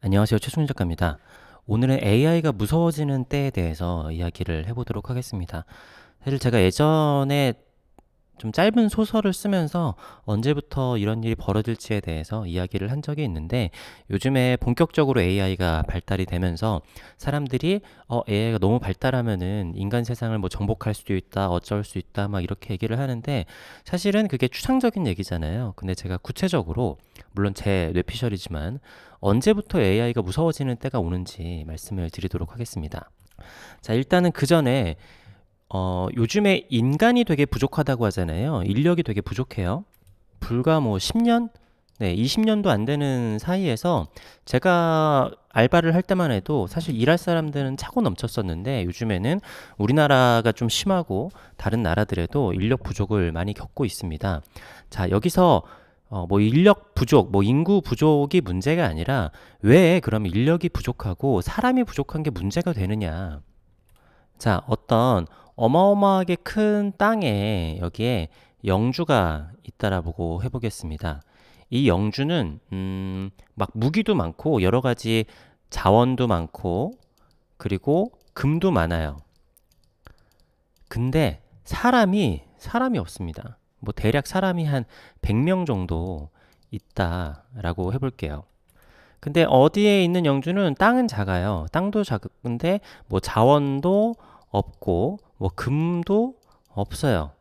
안녕하세요. 최승준 작가입니다. 오늘은 AI가 무서워지는 때에 대해서 이야기를 해보도록 하겠습니다. 사실 제가 예전에 좀 짧은 소설을 쓰면서 언제부터 이런 일이 벌어질지에 대해서 이야기를 한 적이 있는데, 요즘에 본격적으로 AI가 발달이 되면서 사람들이 AI가 너무 발달하면은 인간 세상을 뭐 정복할 수도 있다, 어쩔 수 있다, 막 이렇게 얘기를 하는데, 사실은 그게 추상적인 얘기잖아요. 근데 제가 구체적으로, 물론 제 뇌피셜이지만 언제부터 AI가 무서워지는 때가 오는지 말씀을 드리도록 하겠습니다. 자, 일단은 그 전에 요즘에 인간이 되게 부족하다고 하잖아요. 인력이 되게 부족해요. 불과 뭐 10년? 네, 20년도 안 되는 사이에서 제가 알바를 할 때만 해도 사실 일할 사람들은 차고 넘쳤었는데, 요즘에는 우리나라가 좀 심하고 다른 나라들에도 인력 부족을 많이 겪고 있습니다. 자, 여기서 뭐 인력 부족, 뭐 인구 부족이 문제가 아니라 왜 그럼 인력이 부족하고 사람이 부족한 게 문제가 되느냐. 자, 어떤 어마어마하게 큰 땅에 여기에 영주가 있다라고 해보겠습니다. 이 영주는 막 무기도 많고 여러 가지 자원도 많고 그리고 금도 많아요. 근데 사람이 없습니다. 뭐 대략 사람이 한 100명 정도 있다라고 해볼게요. 근데 어디에 있는 영주는 땅은 작아요. 땅도 작은데 뭐 자원도 없고 뭐 금도 없어요.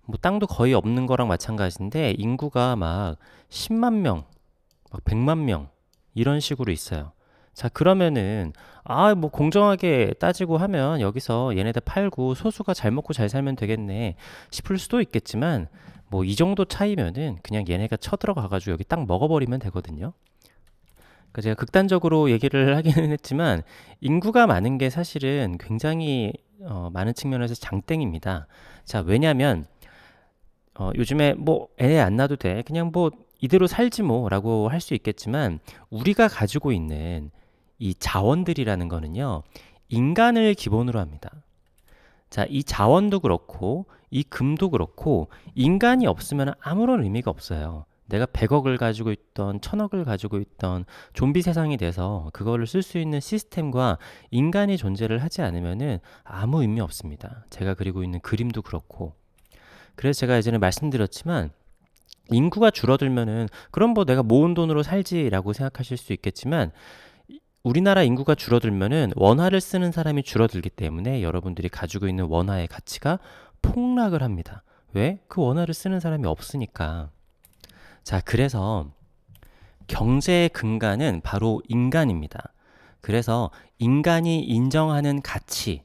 뭐 땅도 거의 없는 거랑 마찬가지인데 인구가 막 10만 명, 막 100만 명 이런 식으로 있어요. 자, 그러면은 뭐 공정하게 따지고 하면 여기서 얘네들 팔고 소수가 잘 먹고 잘 살면 되겠네 싶을 수도 있겠지만, 뭐 이 정도 차이면은 그냥 얘네가 쳐들어가 가지고 여기 딱 먹어버리면 되거든요. 그러니까 제가 극단적으로 얘기를 하기는 했지만 인구가 많은 게 사실은 굉장히 많은 측면에서 장땡입니다. 자, 왜냐면 요즘에 뭐 애 안 낳아도 돼, 그냥 뭐 이대로 살지 뭐라고 할 수 있겠지만, 우리가 가지고 있는 이 자원들이라는 거는요, 인간을 기본으로 합니다. 자, 이 자원도 그렇고 이 금도 그렇고 인간이 없으면 아무런 의미가 없어요. 내가 100억을 가지고 있던 1000억을 가지고 있던 좀비 세상이 돼서 그거를 쓸 수 있는 시스템과 인간이 존재를 하지 않으면은 아무 의미 없습니다. 제가 그리고 있는 그림도 그렇고. 그래서 제가 예전에 말씀드렸지만, 인구가 줄어들면은 그럼 뭐 내가 모은 돈으로 살지라고 생각하실 수 있겠지만, 우리나라 인구가 줄어들면은 원화를 쓰는 사람이 줄어들기 때문에 여러분들이 가지고 있는 원화의 가치가 폭락을 합니다. 왜? 그 원화를 쓰는 사람이 없으니까. 자, 그래서 경제의 근간은 바로 인간입니다. 그래서 인간이 인정하는 가치,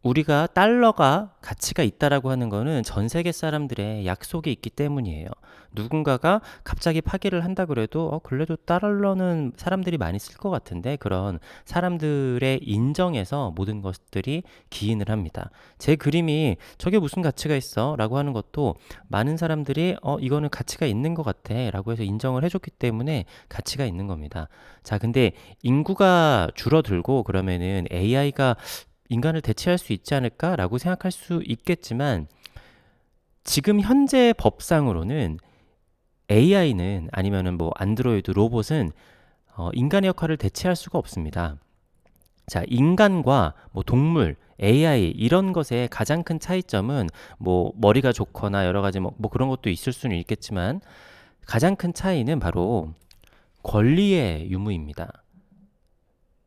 우리가 달러가 가치가 있다라고 하는 거는 전 세계 사람들의 약속이 있기 때문이에요. 누군가가 갑자기 파기를 한다 그래도 그래도 달러는 사람들이 많이 쓸 것 같은데, 그런 사람들의 인정에서 모든 것들이 기인을 합니다. 제 그림이 저게 무슨 가치가 있어? 라고 하는 것도 많은 사람들이 이거는 가치가 있는 것 같아 라고 해서 인정을 해줬기 때문에 가치가 있는 겁니다. 자, 근데 인구가 줄어들고 그러면은 AI가 인간을 대체할 수 있지 않을까라고 생각할 수 있겠지만, 지금 현재 법상으로는 AI는 아니면은 뭐 안드로이드 로봇은 인간의 역할을 대체할 수가 없습니다. 자, 인간과 뭐 동물, AI 이런 것의 가장 큰 차이점은, 뭐 머리가 좋거나 여러 가지 뭐 그런 것도 있을 수는 있겠지만, 가장 큰 차이는 바로 권리의 유무입니다.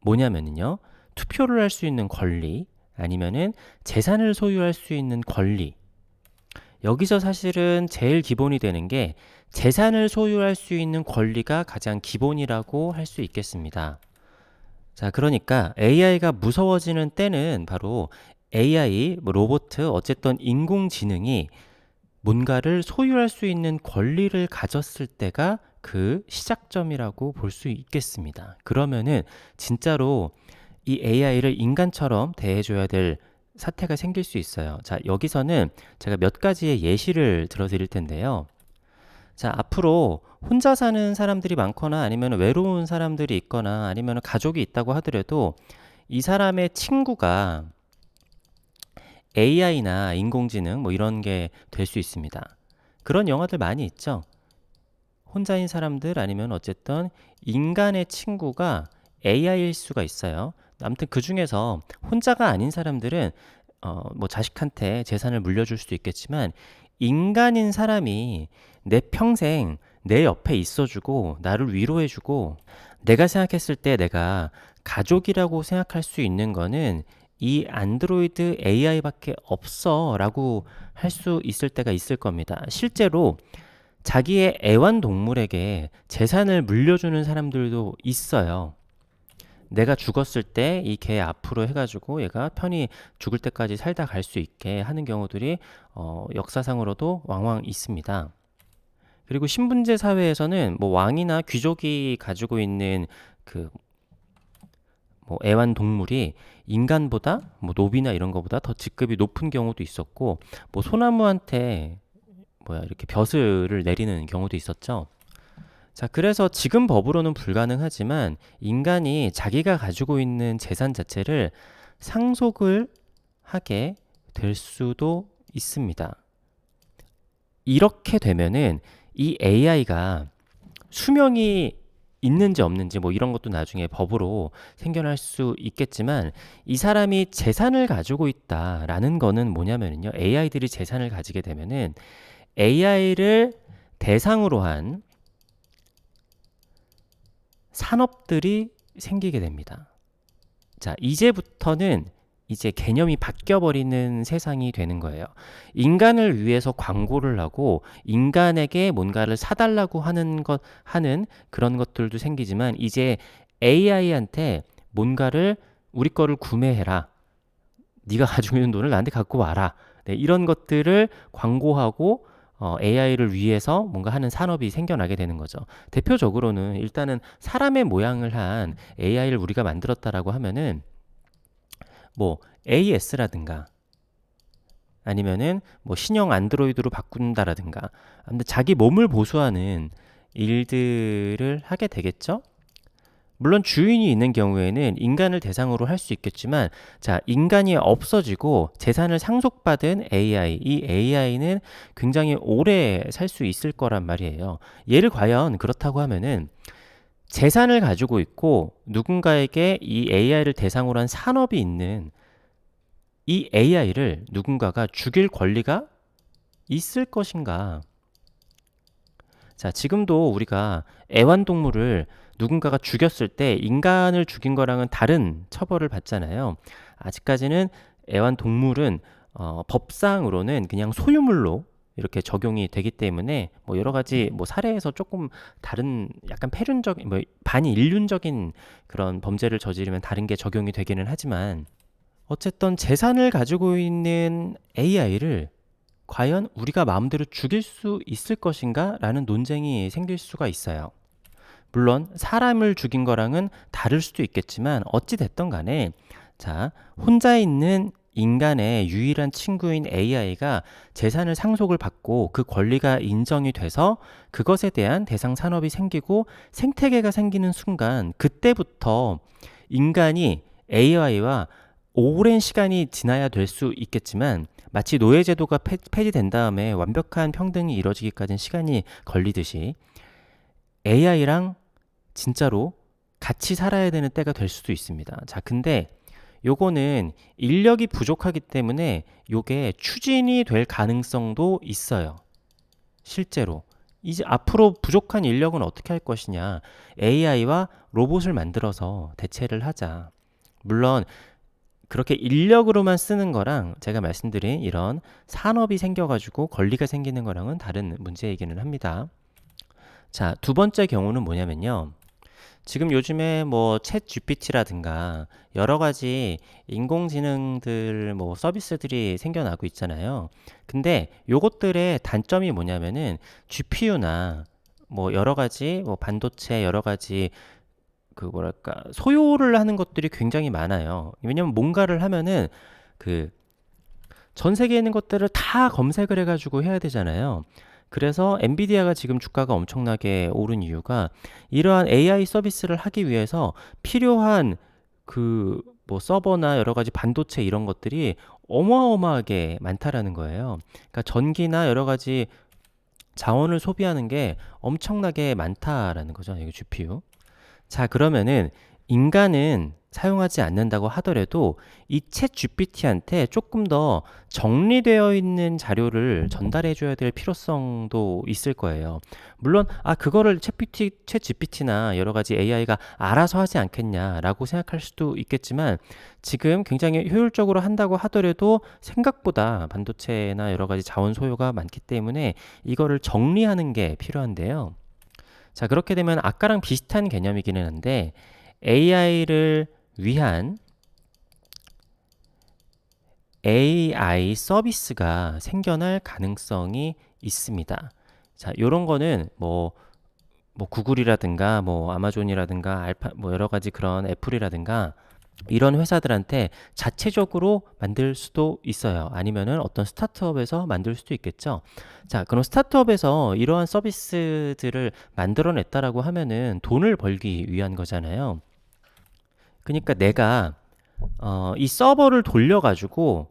뭐냐면요, 투표를 할 수 있는 권리, 아니면은 재산을 소유할 수 있는 권리. 여기서 사실은 제일 기본이 되는 게 재산을 소유할 수 있는 권리가 가장 기본이라고 할 수 있겠습니다. 자, 그러니까 AI가 무서워지는 때는 바로 AI, 뭐 로봇, 어쨌든 인공지능이 뭔가를 소유할 수 있는 권리를 가졌을 때가 그 시작점이라고 볼 수 있겠습니다. 그러면은 진짜로 이 AI를 인간처럼 대해줘야 될 사태가 생길 수 있어요. 자, 여기서는 제가 몇 가지의 예시를 들어드릴 텐데요. 자, 앞으로 혼자 사는 사람들이 많거나 아니면 외로운 사람들이 있거나 아니면 가족이 있다고 하더라도 이 사람의 친구가 AI나 인공지능 뭐 이런 게 될 수 있습니다. 그런 영화들 많이 있죠. 혼자인 사람들 아니면 어쨌든 인간의 친구가 AI일 수가 있어요. 아무튼 그 중에서 혼자가 아닌 사람들은 뭐 자식한테 재산을 물려줄 수도 있겠지만 인간인 사람이 내 평생 내 옆에 있어주고 나를 위로해주고 내가 생각했을 때 내가 가족이라고 생각할 수 있는 거는 이 안드로이드 AI밖에 없어 라고 할 수 있을 때가 있을 겁니다. 실제로 자기의 애완동물에게 재산을 물려주는 사람들도 있어요. 내가 죽었을 때 이 개 앞으로 해가지고 얘가 편히 죽을 때까지 살다 갈 수 있게 하는 경우들이 역사상으로도 왕왕 있습니다. 그리고 신분제 사회에서는 뭐 왕이나 귀족이 가지고 있는 그 뭐 애완동물이 인간보다 뭐 노비나 이런 거보다 더 직급이 높은 경우도 있었고 뭐 소나무한테 이렇게 벼슬을 내리는 경우도 있었죠. 자, 그래서 지금 법으로는 불가능하지만 인간이 자기가 가지고 있는 재산 자체를 상속을 하게 될 수도 있습니다. 이렇게 되면은 이 AI가 수명이 있는지 없는지 뭐 이런 것도 나중에 법으로 생겨날 수 있겠지만 이 사람이 재산을 가지고 있다라는 거는 뭐냐면요. AI들이 재산을 가지게 되면은 AI를 대상으로 한 산업들이 생기게 됩니다. 자, 이제부터는 이제 개념이 바뀌어버리는 세상이 되는 거예요. 인간을 위해서 광고를 하고 인간에게 뭔가를 사달라고 하는 그런 것들도 생기지만 이제 AI한테 뭔가를 우리 거를 구매해라. 네가 가지고 있는 돈을 나한테 갖고 와라. 네, 이런 것들을 광고하고 AI를 위해서 뭔가 하는 산업이 생겨나게 되는 거죠. 대표적으로는 일단은 사람의 모양을 한 AI를 우리가 만들었다라고 하면은 뭐 AS라든가 아니면은 뭐 신형 안드로이드로 바꾼다라든가 아무튼 자기 몸을 보수하는 일들을 하게 되겠죠. 물론 주인이 있는 경우에는 인간을 대상으로 할 수 있겠지만 자, 인간이 없어지고 재산을 상속받은 AI, 이 AI는 굉장히 오래 살 수 있을 거란 말이에요. 얘를 과연 그렇다고 하면은 재산을 가지고 있고 누군가에게 이 AI를 대상으로 한 산업이 있는 이 AI를 누군가가 죽일 권리가 있을 것인가? 자, 지금도 우리가 애완동물을 누군가가 죽였을 때 인간을 죽인 거랑은 다른 처벌을 받잖아요. 아직까지는 애완동물은 법상으로는 그냥 소유물로 이렇게 적용이 되기 때문에 뭐 여러 가지 뭐 사례에서 조금 다른 약간 폐륜적인 뭐 반인륜적인 그런 범죄를 저지르면 다른 게 적용이 되기는 하지만 어쨌든 재산을 가지고 있는 AI를 과연 우리가 마음대로 죽일 수 있을 것인가? 라는 논쟁이 생길 수가 있어요. 물론 사람을 죽인 거랑은 다를 수도 있겠지만 어찌 됐든 간에 자, 혼자 있는 인간의 유일한 친구인 AI가 재산을 상속을 받고 그 권리가 인정이 돼서 그것에 대한 대상 산업이 생기고 생태계가 생기는 순간 그때부터 인간이 AI와 오랜 시간이 지나야 될 수 있겠지만 마치 노예제도가 폐지된 다음에 완벽한 평등이 이루어지기까지는 시간이 걸리듯이 AI랑 진짜로 같이 살아야 되는 때가 될 수도 있습니다. 자, 근데 요거는 인력이 부족하기 때문에 요게 추진이 될 가능성도 있어요. 실제로. 이제 앞으로 부족한 인력은 어떻게 할 것이냐. AI와 로봇을 만들어서 대체를 하자. 물론 그렇게 인력으로만 쓰는 거랑 제가 말씀드린 이런 산업이 생겨가지고 권리가 생기는 거랑은 다른 문제이기는 합니다. 자, 두 번째 경우는 뭐냐면요. 지금 요즘에 뭐 챗 GPT라든가 여러 가지 인공지능들 뭐 서비스들이 생겨나고 있잖아요. 근데 요것들의 단점이 뭐냐면은 GPU나 뭐 여러 가지 뭐 반도체 여러 가지 그 뭐랄까 소요를 하는 것들이 굉장히 많아요. 왜냐면 뭔가를 하면은 그 전 세계에 있는 것들을 다 검색을 해가지고 해야 되잖아요. 그래서 엔비디아가 지금 주가가 엄청나게 오른 이유가 이러한 AI 서비스를 하기 위해서 필요한 그 뭐 서버나 여러 가지 반도체 이런 것들이 어마어마하게 많다라는 거예요. 그러니까 전기나 여러 가지 자원을 소비하는 게 엄청나게 많다라는 거죠. 이거 GPU. 자, 그러면은 인간은 사용하지 않는다고 하더라도 이 챗 GPT한테 조금 더 정리되어 있는 자료를 전달해 줘야 될 필요성도 있을 거예요. 물론 그거를 챗 GPT나 여러 가지 AI가 알아서 하지 않겠냐라고 생각할 수도 있겠지만 지금 굉장히 효율적으로 한다고 하더라도 생각보다 반도체나 여러 가지 자원 소요가 많기 때문에 이거를 정리하는 게 필요한데요. 자, 그렇게 되면 아까랑 비슷한 개념이기는 한데 AI를 위한 AI 서비스가 생겨날 가능성이 있습니다. 자, 요런 거는 뭐 구글이라든가 뭐 아마존이라든가 알파 뭐 여러 가지 그런 애플이라든가 이런 회사들한테 자체적으로 만들 수도 있어요. 아니면은 어떤 스타트업에서 만들 수도 있겠죠. 자, 그럼 스타트업에서 이러한 서비스들을 만들어냈다라고 하면은 돈을 벌기 위한 거잖아요. 그러니까 내가 이 서버를 돌려가지고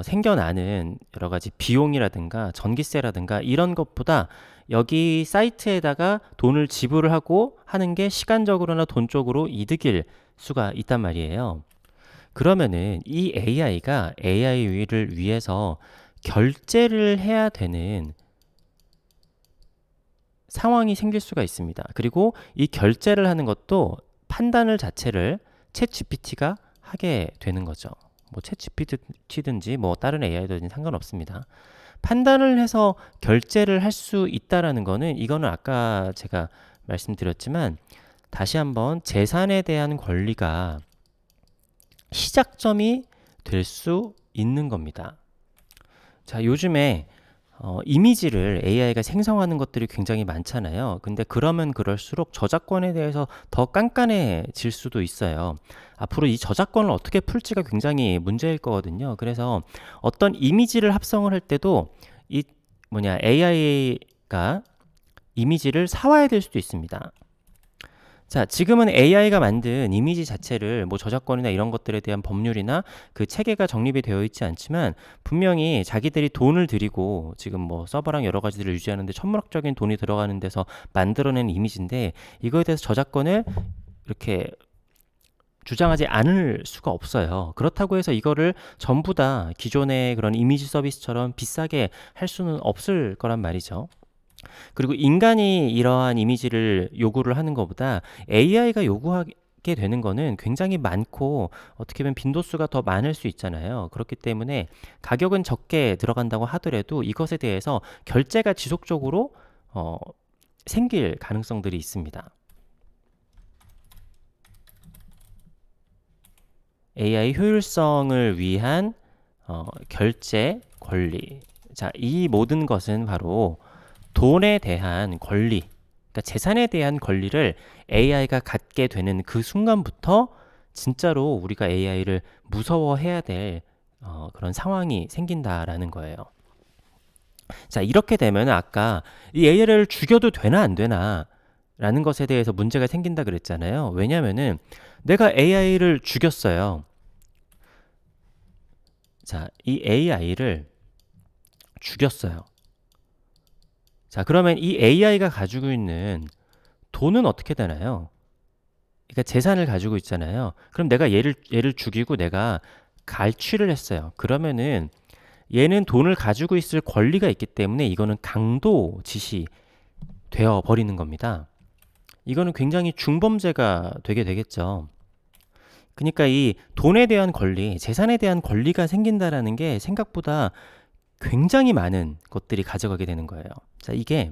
생겨나는 여러 가지 비용이라든가 전기세라든가 이런 것보다 여기 사이트에다가 돈을 지불을 하고 하는 게 시간적으로나 돈적으로 이득일 수가 있단 말이에요. 그러면은 이 AI가 AI를 위해서 결제를 해야 되는 상황이 생길 수가 있습니다. 그리고 이 결제를 하는 것도 판단을 자체를 챗 GPT가 하게 되는 거죠. 뭐챗 GPT든지 뭐 다른 AI든지 상관없습니다. 판단을 해서 결제를 할 수 있다라는 거는 이거는 아까 제가 말씀드렸지만 다시 한번 재산에 대한 권리가 시작점이 될 수 있는 겁니다. 자, 요즘에 이미지를 AI가 생성하는 것들이 굉장히 많잖아요. 근데 그러면 그럴수록 저작권에 대해서 더 깐깐해질 수도 있어요. 앞으로 이 저작권을 어떻게 풀지가 굉장히 문제일 거거든요. 그래서 어떤 이미지를 합성을 할 때도 이 AI가 이미지를 사와야 될 수도 있습니다. 자, 지금은 AI가 만든 이미지 자체를 뭐 저작권이나 이런 것들에 대한 법률이나 그 체계가 정립이 되어 있지 않지만 분명히 자기들이 돈을 들이고 지금 뭐 서버랑 여러 가지들을 유지하는데 천문학적인 돈이 들어가는 데서 만들어낸 이미지인데 이거에 대해서 저작권을 이렇게 주장하지 않을 수가 없어요. 그렇다고 해서 이거를 전부 다 기존의 그런 이미지 서비스처럼 비싸게 할 수는 없을 거란 말이죠. 그리고 인간이 이러한 이미지를 요구를 하는 것보다 AI가 요구하게 되는 거는 굉장히 많고 어떻게 보면 빈도수가 더 많을 수 있잖아요. 그렇기 때문에 가격은 적게 들어간다고 하더라도 이것에 대해서 결제가 지속적으로 생길 가능성들이 있습니다. AI 효율성을 위한 결제 권리. 자, 이 모든 것은 바로 돈에 대한 권리, 그러니까 재산에 대한 권리를 AI가 갖게 되는 그 순간부터 진짜로 우리가 AI를 무서워해야 될 그런 상황이 생긴다라는 거예요. 자, 이렇게 되면 아까 이 AI를 죽여도 되나 안 되나 라는 것에 대해서 문제가 생긴다 그랬잖아요. 왜냐면은 내가 AI를 죽였어요. 자, 이 AI를 죽였어요. 자, 그러면 이 AI가 가지고 있는 돈은 어떻게 되나요? 그러니까 재산을 가지고 있잖아요. 그럼 내가 얘를 죽이고 내가 갈취를 했어요. 그러면은 얘는 돈을 가지고 있을 권리가 있기 때문에 이거는 강도 지시 되어 버리는 겁니다. 이거는 굉장히 중범죄가 되게 되겠죠. 그러니까 이 돈에 대한 권리, 재산에 대한 권리가 생긴다라는 게 생각보다 굉장히 많은 것들이 가져가게 되는 거예요. 자, 이게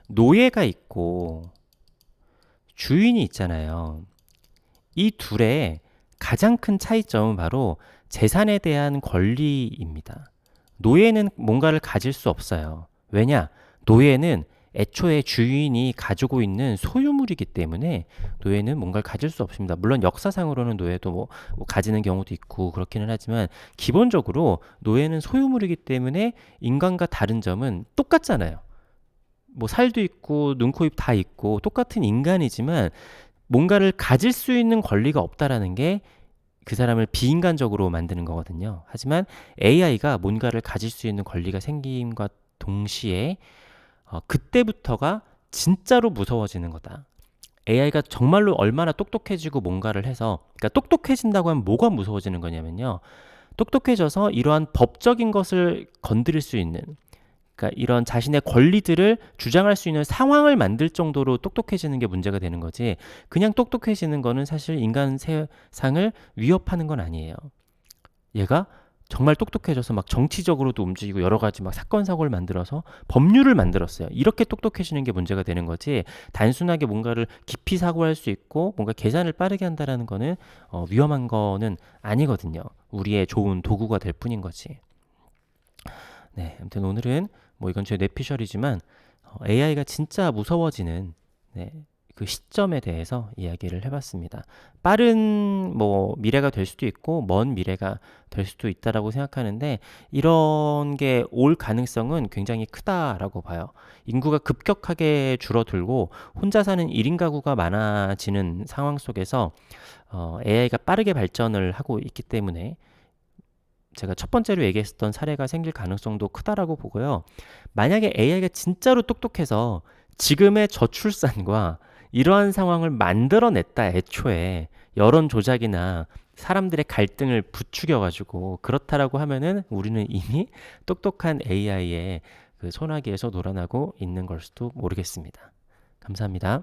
노예가 있고 주인이 있잖아요. 이 둘의 가장 큰 차이점은 바로 재산에 대한 권리입니다. 노예는 뭔가를 가질 수 없어요. 왜냐? 노예는 애초에 주인이 가지고 있는 소유물이기 때문에 노예는 뭔가를 가질 수 없습니다. 물론 역사상으로는 노예도 뭐 가지는 경우도 있고 그렇기는 하지만 기본적으로 노예는 소유물이기 때문에 인간과 다른 점은 똑같잖아요. 뭐 살도 있고 눈, 코, 입 다 있고 똑같은 인간이지만 뭔가를 가질 수 있는 권리가 없다라는 게 그 사람을 비인간적으로 만드는 거거든요. 하지만 AI가 뭔가를 가질 수 있는 권리가 생김과 동시에 그때부터가 진짜로 무서워지는 거다. AI가 정말로 얼마나 똑똑해지고 뭔가를 해서, 그러니까 똑똑해진다고 하면 뭐가 무서워지는 거냐면요. 똑똑해져서 이러한 법적인 것을 건드릴 수 있는, 그러니까 이런 자신의 권리들을 주장할 수 있는 상황을 만들 정도로 똑똑해지는 게 문제가 되는 거지, 그냥 똑똑해지는 거는 사실 인간 세상을 위협하는 건 아니에요. 얘가 정말 똑똑해져서 막 정치적으로도 움직이고 여러 가지 막 사건 사고를 만들어서 법률을 만들었어요. 이렇게 똑똑해지는 게 문제가 되는 거지, 단순하게 뭔가를 깊이 사고할 수 있고 뭔가 계산을 빠르게 한다라는 거는 위험한 거는 아니거든요. 우리의 좋은 도구가 될 뿐인 거지. 네, 아무튼 오늘은 뭐 이건 제 뇌피셜이지만 AI가 진짜 무서워지는, 네, 그 시점에 대해서 이야기를 해봤습니다. 빠른 뭐 미래가 될 수도 있고 먼 미래가 될 수도 있다라고 생각하는데, 이런 게 올 가능성은 굉장히 크다라고 봐요. 인구가 급격하게 줄어들고 혼자 사는 1인 가구가 많아지는 상황 속에서 AI가 빠르게 발전을 하고 있기 때문에 제가 첫 번째로 얘기했었던 사례가 생길 가능성도 크다라고 보고요. 만약에 AI가 진짜로 똑똑해서 지금의 저출산과 이러한 상황을 만들어냈다, 애초에 여론 조작이나 사람들의 갈등을 부추겨가지고 그렇다라고 하면은 우리는 이미 똑똑한 AI의 그 소나기에서 놀아나고 있는 걸 수도 모르겠습니다. 감사합니다.